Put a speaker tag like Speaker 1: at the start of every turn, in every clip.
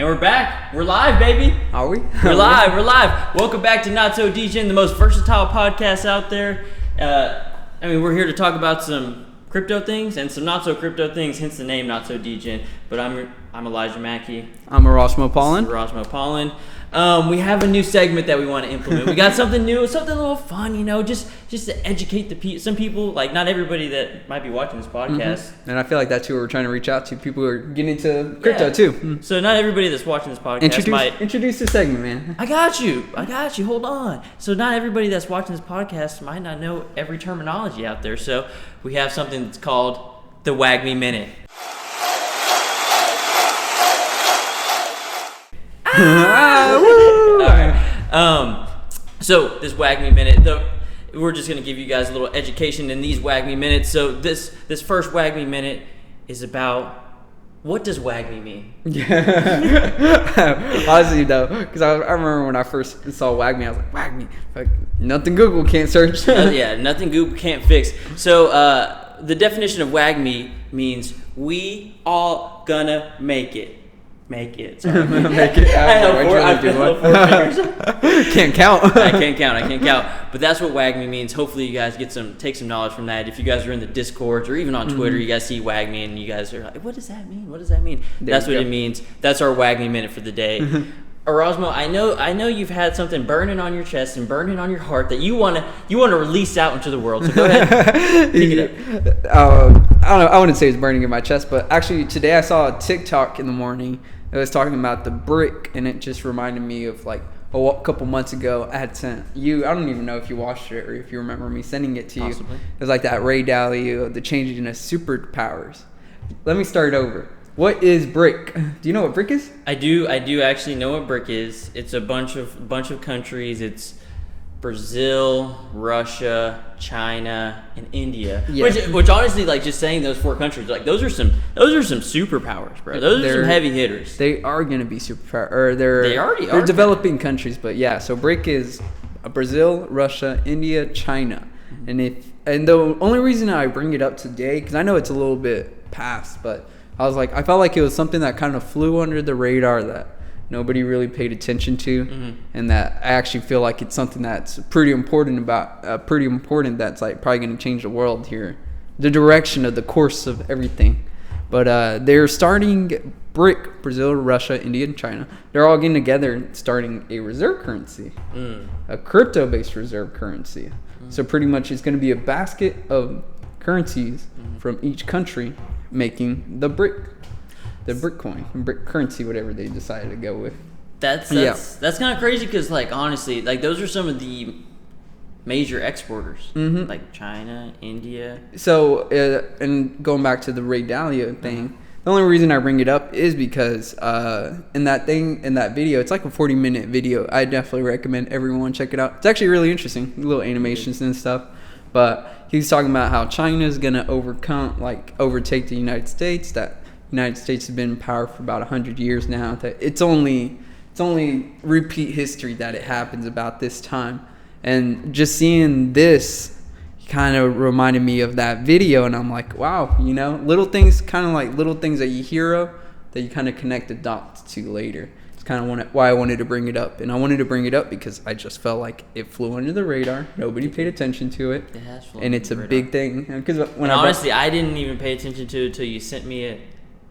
Speaker 1: And we're back. We're live, baby.
Speaker 2: Are we?
Speaker 1: We're live. We're live. Welcome back to Not So Degen, the most versatile podcast out there. We're here to talk about some crypto things and some not so crypto things, hence the name Not So Degen. But I'm Elijah Mackey.
Speaker 2: I'm Erasmo Paulin.
Speaker 1: Erasmo Paulin. We have a new segment that we want to implement. We got something new, something a little fun, just to educate some people, like not everybody that might be watching this podcast.
Speaker 2: Mm-hmm. And I feel like that's who we're trying to reach out to, people who are getting into crypto too. Mm.
Speaker 1: So not everybody that's watching this podcast
Speaker 2: Introduce the segment, man.
Speaker 1: I got you. Hold on. So not everybody that's watching this podcast might not know every terminology out there. So we have something that's called the Wag Me Minute. All right. So this Wag Me Minute, we're just gonna give you guys a little education in these Wag Me Minutes. So this first Wag Me Minute is about, what does Wag Me mean?
Speaker 2: Yeah. Honestly though, because I remember when I first saw Wag Me, I was like, Wag Me, like, nothing Google can't search.
Speaker 1: Nothing Google can't fix. So the definition of Wag Me means we all gonna make it. Make it. Sorry.
Speaker 2: Make it. I held four fingers. Can't count.
Speaker 1: I can't count. But that's what Wag Me means. Hopefully you guys take some knowledge from that. If you guys are in the Discords or even on Twitter, you guys see Wag Me and you guys are like, what does that mean? That's what it means. That's our Wag Me Minute for the day. Erasmo, I know you've had something burning on your chest and burning on your heart that you wanna release out into the world. So go ahead, pick it up.
Speaker 2: I don't know. I wouldn't say it's burning in my chest, but actually today I saw a TikTok in the morning. It was talking about the brick, and it just reminded me of like a couple months ago I had sent you. I don't even know if you watched it or if you remember me sending it to you.
Speaker 1: Possibly.
Speaker 2: It was like that Dalio, the changing of superpowers. Let me start over. What is brick? Do you know what brick is?
Speaker 1: I do actually know what brick is. It's a bunch of countries. It's Brazil, Russia, China, and India. Yeah. Which honestly, like, just saying those four countries, like, those are some superpowers, bro. Those are some heavy hitters.
Speaker 2: They are gonna be superpower, or they're developing countries. But yeah, so brick is Brazil, Russia, India, China, and the only reason I bring it up today, because I know it's a little bit past, but I felt like it was something that kind of flew under the radar that nobody really paid attention to, and that I actually feel like it's something that's pretty important that's like probably going to change the world here, the direction of the course of everything. But they're starting BRIC, Brazil, Russia, India, and China. They're all getting together and starting a reserve currency, a crypto-based reserve currency. So pretty much it's going to be a basket of currencies from each country making the BRIC. The brick coin, brick currency, whatever they decided to go with.
Speaker 1: That's kind of crazy because, like, honestly, like, those are some of the major exporters, like China, India. So,
Speaker 2: and going back to the Dalio thing, the only reason I bring it up is because in that video, it's like a 40-minute video. I definitely recommend everyone check it out. It's actually really interesting, little animations and stuff. But he's talking about how China is gonna overtake the United States. That United States has been in power for about 100 years now. That it's only repeat history that it happens about this time. And just seeing this kind of reminded me of that video, and I'm like, wow, little things that you hear of that you kind of connect the dots to later. It's kind of why I wanted to bring it up. And I wanted to bring it up because I just felt like it flew under the radar. Nobody paid attention to it.
Speaker 1: It has flown
Speaker 2: and it's a big thing. Because
Speaker 1: I didn't even pay attention to it until you sent me it.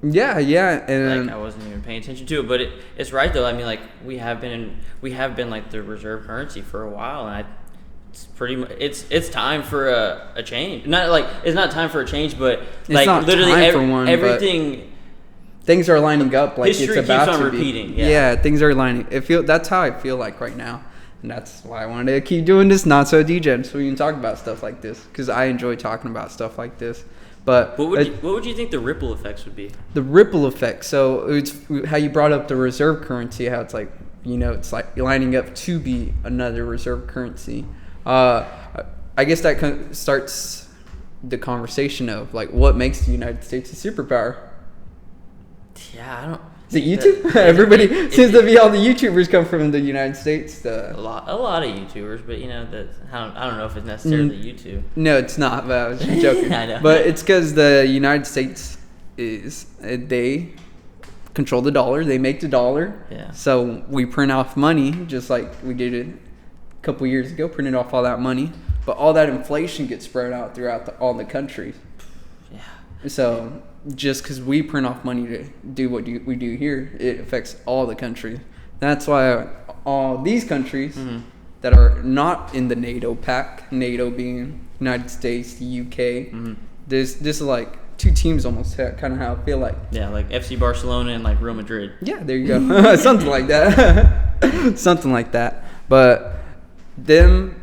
Speaker 2: Yeah, and
Speaker 1: like, I wasn't even paying attention to it, but it's right though. I mean, like, we have been like the reserve currency for a while, and it's pretty much it's time for a change. Not like it's not time for a change, but like literally everything.
Speaker 2: Things are lining up like it's about
Speaker 1: keeps on
Speaker 2: to
Speaker 1: repeating.
Speaker 2: Be. Yeah, things are lining. That's how I feel like right now, and that's why I wanted to keep doing this Not So Degen, so we can talk about stuff like this, because I enjoy talking about stuff like this. But
Speaker 1: what would you think the ripple effects would be?
Speaker 2: The ripple effect. So it's how you brought up the reserve currency. How it's like it's like lining up to be another reserve currency. I guess that kind of starts the conversation of like what makes the United States a superpower.
Speaker 1: Yeah, I don't.
Speaker 2: Is it YouTube? Everybody seems to be all the YouTubers come from the United States.
Speaker 1: A lot of YouTubers, but I don't know if it's necessarily YouTube.
Speaker 2: No, it's not. But I was just joking.
Speaker 1: I know.
Speaker 2: But it's because the United States control the dollar. They make the dollar.
Speaker 1: Yeah.
Speaker 2: So we print off money just like we did it a couple years ago, printed off all that money. But all that inflation gets spread out throughout all the countries.
Speaker 1: Yeah.
Speaker 2: So just because we print off money to do what we do here, it affects all the countries. That's why all these countries that are not in the NATO pack, NATO being United States, the UK, this is like two teams almost, kind of how I feel like.
Speaker 1: Yeah, like FC Barcelona and like Real Madrid.
Speaker 2: Yeah, there you go. Something like that. Something like that. But them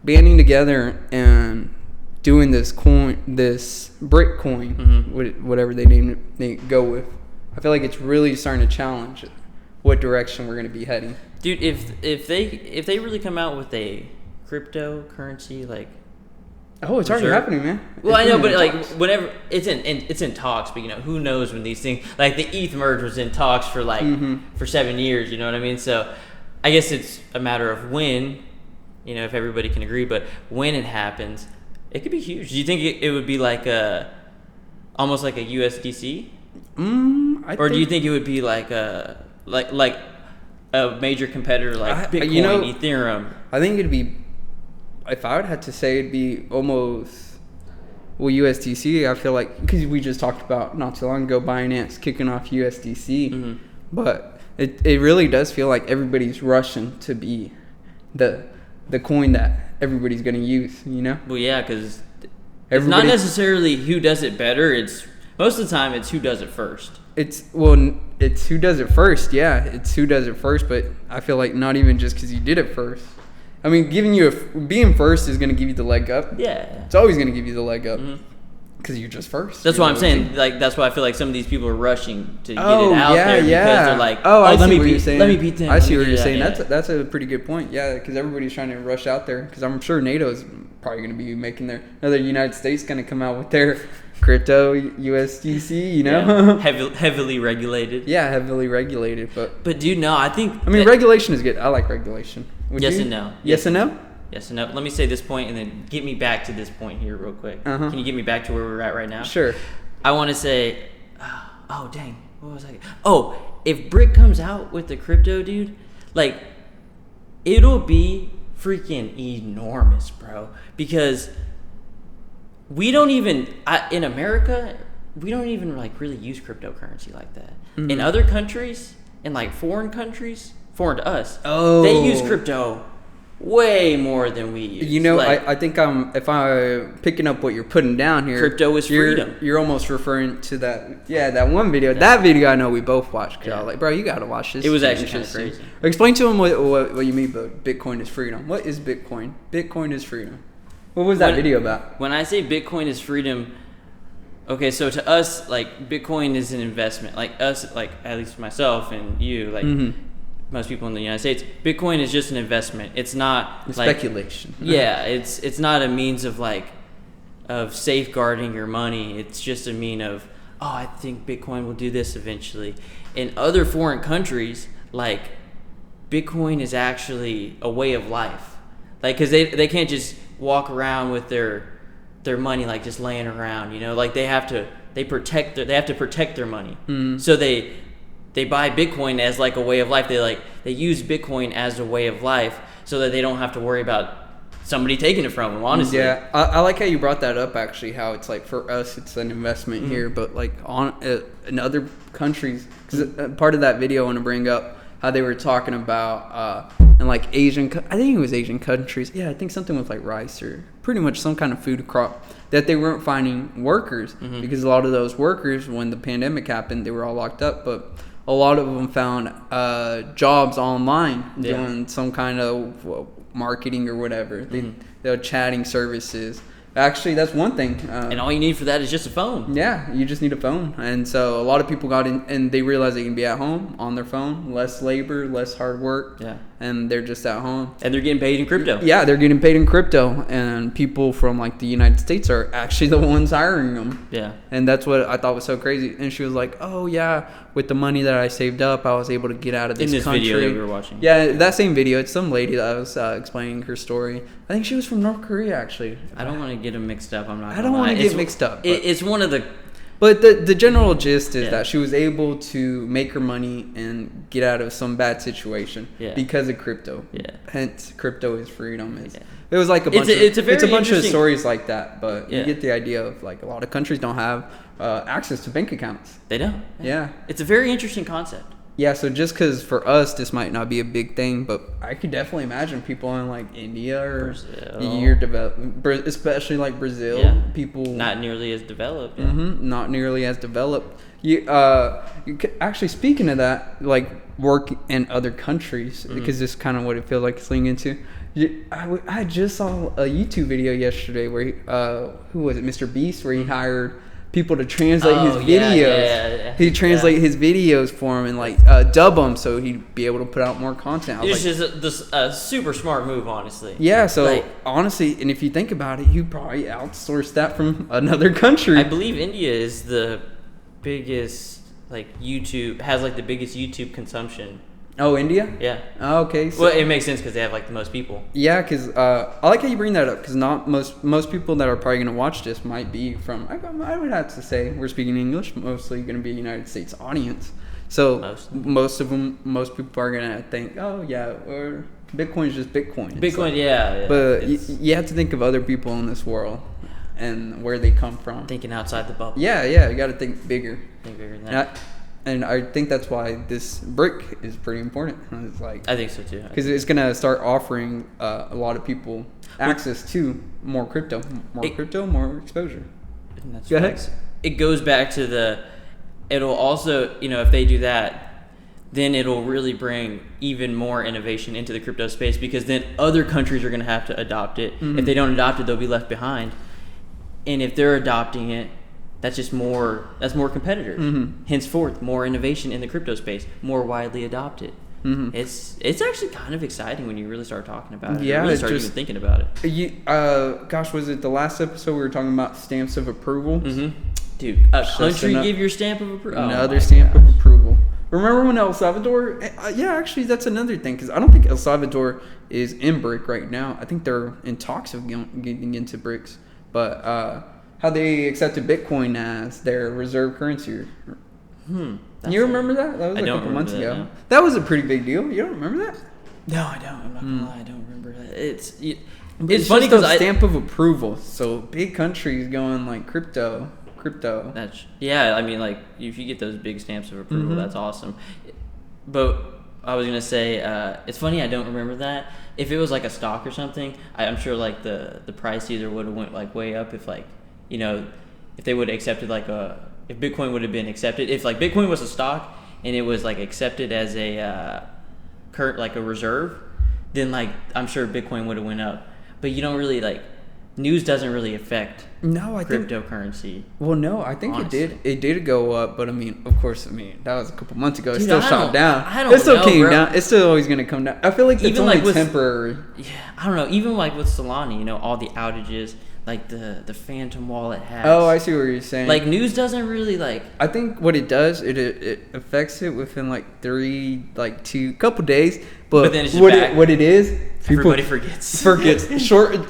Speaker 2: banding together and doing this coin, this brick coin, whatever they go with, I feel like it's really starting to challenge what direction we're going to be heading.
Speaker 1: Dude, if they really come out with a cryptocurrency, like,
Speaker 2: oh, it's already happening, man.
Speaker 1: Well, I know, but like whenever it's in talks, but who knows when these things, like the ETH merge was in talks for like for 7 years, you know what I mean? So I guess it's a matter of when, if everybody can agree, but when it happens, it could be huge. Do you think it would be like almost like a USDC? Or do you think it would be like a major competitor like Bitcoin, Ethereum?
Speaker 2: I think it'd be, if I would have to say, it'd be almost, well, USDC. I feel like, because we just talked about not too long ago Binance kicking off USDC, but it really does feel like everybody's rushing to be the coin that everybody's going to use,
Speaker 1: Well, yeah, because it's not necessarily who does it better. It's most of the time it's who does it first.
Speaker 2: It's who does it first. Yeah, it's who does it first. But I feel like not even just because you did it first. I mean, being first is going to give you the leg up.
Speaker 1: Yeah,
Speaker 2: it's always going to give you the leg up because you're just first.
Speaker 1: That's why I'm saying. Like, that's why I feel like some of these people are rushing to get it out there because they're like,
Speaker 2: let me beat them. I see what you're saying.
Speaker 1: Yeah.
Speaker 2: That's a pretty good point. Yeah, because everybody's trying to rush out there. Because I'm sure NATO's probably going to be making another United States going to come out with their crypto USDC,
Speaker 1: Yeah. Heavily regulated.
Speaker 2: Yeah, heavily regulated. But
Speaker 1: dude, no, I mean,
Speaker 2: regulation is good. I like regulation.
Speaker 1: Yes and no.
Speaker 2: Yes and no?
Speaker 1: Yes and no. Let me say this point and then get me back to this point here real quick. Can you get me back to where we're at right now?
Speaker 2: Sure.
Speaker 1: I want to say, oh, dang. What was I? Oh, if Brick comes out with the crypto, dude, like, it'll be freaking enormous, bro. Because we don't even, in America, we don't even, like, really use cryptocurrency like that. In other countries, in, like, foreign countries, foreign to us, they use crypto way more than we use.
Speaker 2: I think if I'm picking up what you're putting down here,
Speaker 1: crypto is freedom.
Speaker 2: You're almost referring to that one video. That video I know we both watched. Cause I was like, bro, you gotta watch this.
Speaker 1: It was actually kind of crazy.
Speaker 2: Explain to him what you mean by Bitcoin is freedom. What is Bitcoin? Bitcoin is freedom. What was that video about?
Speaker 1: When I say Bitcoin is freedom, okay, so to us, like, Bitcoin is an investment. Like us, like, at least myself and you, like, most people in the United States, Bitcoin is just an investment. It's not
Speaker 2: like speculation.
Speaker 1: Yeah, it's not a means of safeguarding your money. It's just a mean of, I think Bitcoin will do this eventually. In other foreign countries, like, Bitcoin is actually a way of life. Like, because they can't just walk around with their money like just laying around, like they have to protect their money. So they buy Bitcoin as like a way of life. They use Bitcoin as a way of life so that they don't have to worry about somebody taking it from them, honestly.
Speaker 2: Yeah, I like how you brought that up, actually, how it's like for us it's an investment here, but like in other countries, because part of that video I want to bring up how they were talking about in like I think it was Asian countries. Yeah, I think something with like rice or pretty much some kind of food crop, that they weren't finding workers because a lot of those workers, when the pandemic happened, they were all locked up, but a lot of them found jobs online doing some kind of marketing or whatever. They're chatting services. Actually, that's one thing.
Speaker 1: And all you need for that is just a phone.
Speaker 2: Yeah, you just need a phone. And so a lot of people got in and they realized they can be at home on their phone, less labor, less hard work.
Speaker 1: Yeah.
Speaker 2: And they're just at home.
Speaker 1: And they're getting paid in crypto.
Speaker 2: Yeah, they're getting paid in crypto. And people from like the United States are actually the ones hiring them.
Speaker 1: Yeah.
Speaker 2: And that's what I thought was so crazy. And she was like, oh yeah, with the money that I saved up, I was able to get out of this country.
Speaker 1: In this video that we were watching.
Speaker 2: Yeah, that same video. It's some lady that was explaining her story. I think she was from North Korea, actually.
Speaker 1: I don't want to get them mixed up. I
Speaker 2: don't want to get mixed up.
Speaker 1: It's one of the
Speaker 2: But the general gist is that she was able to make her money and get out of some bad situation because of crypto. Yeah. Hence, crypto is freedom. It was like a bunch of stories like that, but you get the idea of like a lot of countries don't have access to bank accounts.
Speaker 1: They don't.
Speaker 2: Yeah.
Speaker 1: It's a very interesting concept.
Speaker 2: Yeah, so just because for us this might not be a big thing, but I could definitely imagine people in like India or especially like Brazil, people
Speaker 1: not nearly as developed.
Speaker 2: Not nearly as developed. You actually, speaking of that, like work in other countries, because this is kind of what it feels like it's leaning into. I just saw a YouTube video yesterday where who was it, Mr. Beast, where he hired people to translate his videos. He'd translate his videos for him and like dub them so he'd be able to put out more content.
Speaker 1: It's just a super smart move, honestly.
Speaker 2: Yeah, so honestly, and if you think about it, you probably outsource that from another country.
Speaker 1: I believe India is the biggest has like the biggest YouTube consumption.
Speaker 2: Oh, India?
Speaker 1: Yeah.
Speaker 2: Oh, okay.
Speaker 1: So, well, it makes sense because they have like the most people.
Speaker 2: Yeah, because I like how you bring that up, because not most people that are probably going to watch this might be from, I would have to say, we're speaking English, mostly going to be a United States audience. So most people are going to think, oh yeah, or Bitcoin is just Bitcoin.
Speaker 1: Bitcoin, yeah.
Speaker 2: But you have to think of other people in this world and where they come from.
Speaker 1: Thinking outside the bubble.
Speaker 2: Yeah, you got to think bigger.
Speaker 1: Think bigger than that.
Speaker 2: And I think that's why this brick is pretty important. It's like,
Speaker 1: I think so too.
Speaker 2: Because it's going to start offering a lot of people access to more crypto. More exposure.
Speaker 1: Go ahead. It goes back to it'll also, if they do that, then it'll really bring even more innovation into the crypto space, because then other countries are going to have to adopt it. If they don't adopt it, they'll be left behind. And if they're adopting it, that's more competitors. Henceforth, more innovation in the crypto space, more widely adopted. It's actually kind of exciting when you really start talking about it.
Speaker 2: Yeah,
Speaker 1: really start even thinking about it.
Speaker 2: Was it the last episode we were talking about stamps of approval?
Speaker 1: Dude, a country give your stamp of approval.
Speaker 2: Another stamp of approval. Remember when El Salvador? Actually, that's another thing, because I don't think El Salvador is in BRIC right now. I think they're in talks of getting into BRICS, but. How they accepted Bitcoin as their reserve currency. You remember that? That was a couple months ago. No. That was a pretty big deal. You don't remember that?
Speaker 1: No, I don't. I'm not gonna lie. I don't remember that. It's
Speaker 2: funny because stamp of approval. So big countries going like crypto.
Speaker 1: I mean, like if you get those big stamps of approval, that's awesome. But I was gonna say, it's funny I don't remember that. If it was like a stock or something, I'm sure like the price either would have went like way up if like. If they would have accepted if Bitcoin would have been accepted, if like Bitcoin was a stock and it was like accepted as a a reserve, then like I'm sure Bitcoin would have went up. But you don't really news doesn't really affect cryptocurrency.
Speaker 2: Well, no, I think honestly. It did go up, but I mean, of course, that was a couple months ago. It still shot down. It still came down. It's still always going to come down. I feel like it's only temporary.
Speaker 1: Yeah, I don't know. Even like with Solana, all the outages. Like the phantom wallet hacks.
Speaker 2: Oh, I see what you're saying.
Speaker 1: Like news doesn't really
Speaker 2: I think what it does, it affects it within couple days. But then it's what it is,
Speaker 1: everybody forgets.
Speaker 2: Short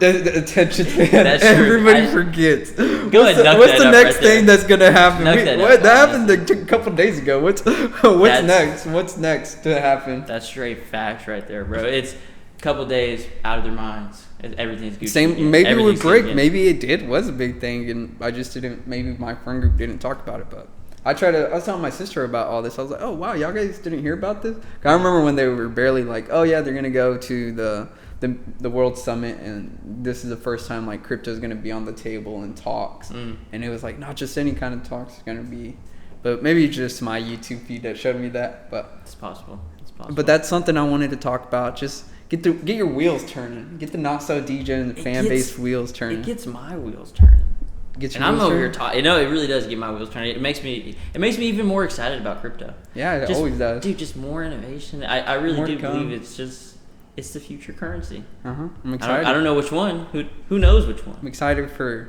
Speaker 2: attention span.
Speaker 1: That's true.
Speaker 2: Everybody forgets.
Speaker 1: What's
Speaker 2: the next thing that's gonna happen?
Speaker 1: That
Speaker 2: happened a couple days ago. What's next? What's next to happen?
Speaker 1: That's straight facts right there, bro. It's a couple days out of their minds. Everything's good.
Speaker 2: Same, maybe with BRIC, maybe it was a big thing, and I just didn't. Maybe my friend group didn't talk about it, but I was telling my sister about all this. I was like, oh wow, y'all guys didn't hear about this? I remember when they were barely like, oh yeah, they're gonna go to the World Summit, and this is the first time like crypto is gonna be on the table in talks, and it was like not just any kind of talks, it's gonna be, but maybe just my YouTube feed that showed me that, but
Speaker 1: it's possible.
Speaker 2: But that's something I wanted to talk about. Just get your wheels turning. Get the Not So Degen and fan base wheels turning.
Speaker 1: It gets my wheels turning.
Speaker 2: I'm
Speaker 1: over here talking. It really does get my wheels turning. It makes me even more excited about crypto.
Speaker 2: Yeah, it always does.
Speaker 1: Dude, just more innovation. I really do believe it's the future currency.
Speaker 2: I'm excited.
Speaker 1: I don't know which one. Who knows which one?
Speaker 2: I'm excited for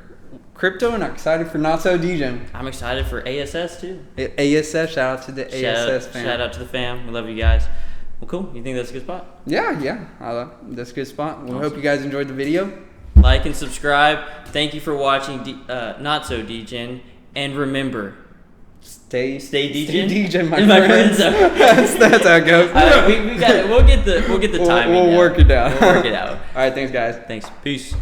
Speaker 2: crypto, and I'm excited for Not So Degen.
Speaker 1: I'm excited for ASS too.
Speaker 2: ASS, shout out to the ASS fam.
Speaker 1: Shout out to the fam. We love you guys. Well, cool. You think that's a good spot?
Speaker 2: Yeah. That's a good spot. We hope you guys enjoyed the video.
Speaker 1: Like and subscribe. Thank you for watching Not So Degen. And remember,
Speaker 2: Stay Degen.
Speaker 1: Stay Degen,
Speaker 2: my friends. That's how it goes.
Speaker 1: We got it. We'll get the timing.
Speaker 2: We'll work it out.
Speaker 1: We'll work it out.
Speaker 2: All right, thanks guys.
Speaker 1: Thanks. Peace.